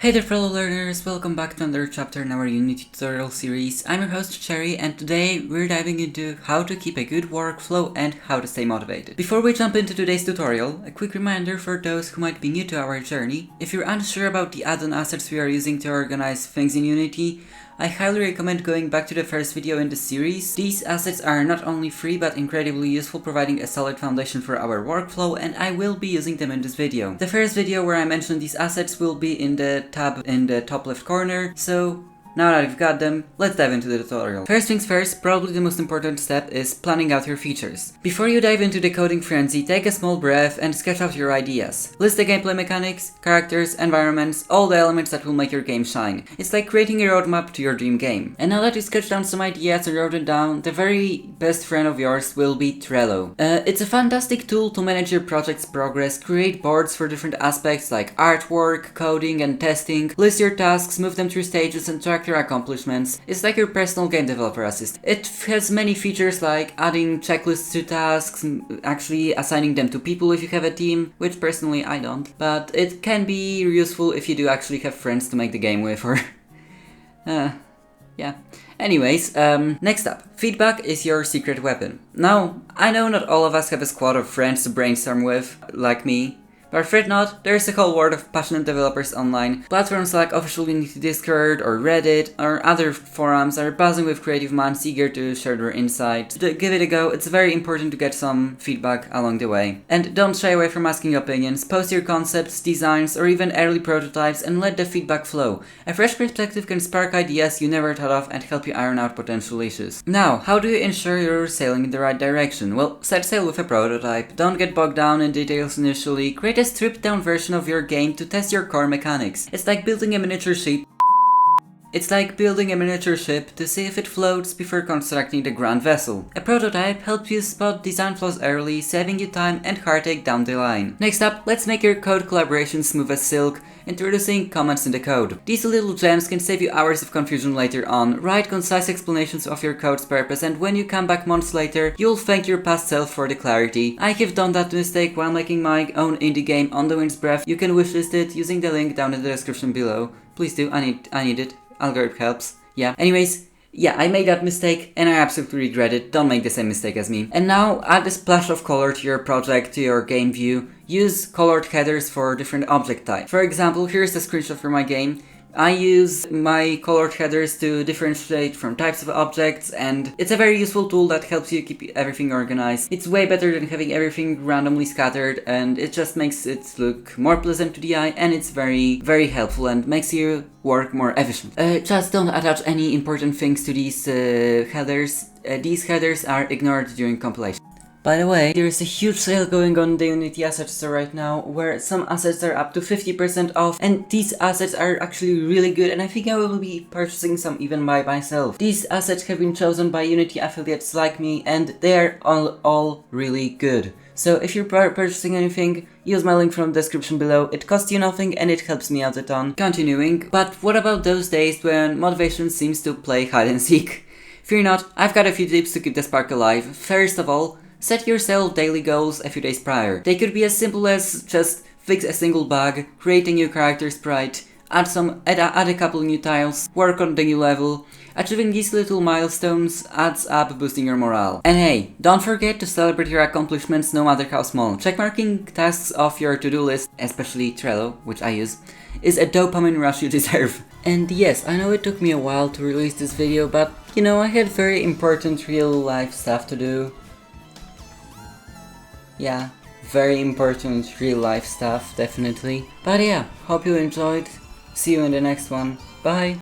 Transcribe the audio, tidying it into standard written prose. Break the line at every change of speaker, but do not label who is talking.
Hey there fellow learners, welcome back to another chapter in our Unity tutorial series. I'm your host Cherry and today we're diving into how to keep a good workflow and how to stay motivated. Before we jump into today's tutorial, a quick reminder for those who might be new to our journey. If you're unsure about the add-on assets we are using to organize things in Unity, I highly recommend going back to the first video in the series. These assets are not only free but incredibly useful, providing a solid foundation for our workflow, and I will be using them in this video. The first video where I mentioned these assets will be in the tab in the top left corner, so now that you've got them, let's dive into the tutorial. First things first, probably the most important step is planning out your features. Before you dive into the coding frenzy, take a small breath and sketch out your ideas. List the gameplay mechanics, characters, environments, all the elements that will make your game shine. It's like creating a roadmap to your dream game. And now that you sketched down some ideas and wrote it down, the very best friend of yours will be Trello. It's a fantastic tool to manage your project's progress, create boards for different aspects like artwork, coding and testing, list your tasks, move them through stages and track your accomplishments. It's like your personal game developer assistant. It has many features like adding checklists to tasks, actually assigning them to people if you have a team, which personally I don't, but it can be useful if you do actually have friends to make the game with, or yeah. Anyways, next up, feedback is your secret weapon. Now, I know not all of us have a squad of friends to brainstorm with, like me, but fret not, there's a whole world of passionate developers online. Platforms like official Unity Discord or Reddit or other forums are buzzing with creative minds eager to share their insights. Give it a go, it's very important to get some feedback along the way. And don't shy away from asking opinions, post your concepts, designs or even early prototypes and let the feedback flow. A fresh perspective can spark ideas you never thought of and help you iron out potential issues. Now, how do you ensure you're sailing in the right direction? Well, set sail with a prototype. Don't get bogged down in details initially. Create a stripped down version of your game to test your core mechanics. It's like building a miniature ship to see if it floats before constructing the grand vessel. A prototype helps you spot design flaws early, saving you time and heartache down the line. Next up, let's make your code collaboration smooth as silk, introducing comments in the code. These little gems can save you hours of confusion later on. Write concise explanations of your code's purpose, and when you come back months later, you'll thank your past self for the clarity. I have done that mistake while making my own indie game On the Wind's Breath. You can wishlist it using the link down in the description below. Please do, I need it. Algorithm helps. Yeah. Anyways, yeah, I made that mistake and I absolutely regret it. Don't make the same mistake as me. And now add a splash of color to your project, to your game view. Use colored headers for different object types. For example, here's a screenshot for my game. I use my colored headers to differentiate from types of objects, and it's a very useful tool that helps you keep everything organized. It's way better than having everything randomly scattered, and it just makes it look more pleasant to the eye, and it's very, very helpful and makes your work more efficient. Just don't attach any important things to these headers. These headers are ignored during compilation. By the way, there is a huge sale going on in the Unity Assets store right now, where some assets are up to 50% off, and these assets are actually really good, and I think I will be purchasing some even by myself. These assets have been chosen by Unity affiliates like me, and they are all really good. So if you're purchasing anything, use my link from the description below. It costs you nothing and it helps me out a ton. Continuing, but what about those days when motivation seems to play hide and seek? Fear not, I've got a few tips to keep the spark alive. First of all, set yourself daily goals a few days prior. They could be as simple as just fix a single bug, create a new character sprite, add a couple new tiles, work on the new level. Achieving these little milestones adds up, boosting your morale. And hey, don't forget to celebrate your accomplishments no matter how small. Checkmarking tasks off your to-do list, especially Trello, which I use, is a dopamine rush you deserve. And yes, I know it took me a while to release this video, but you know, I had very important real life stuff to do. Yeah, very important real life stuff, definitely. But yeah, hope you enjoyed. See you in the next one. Bye!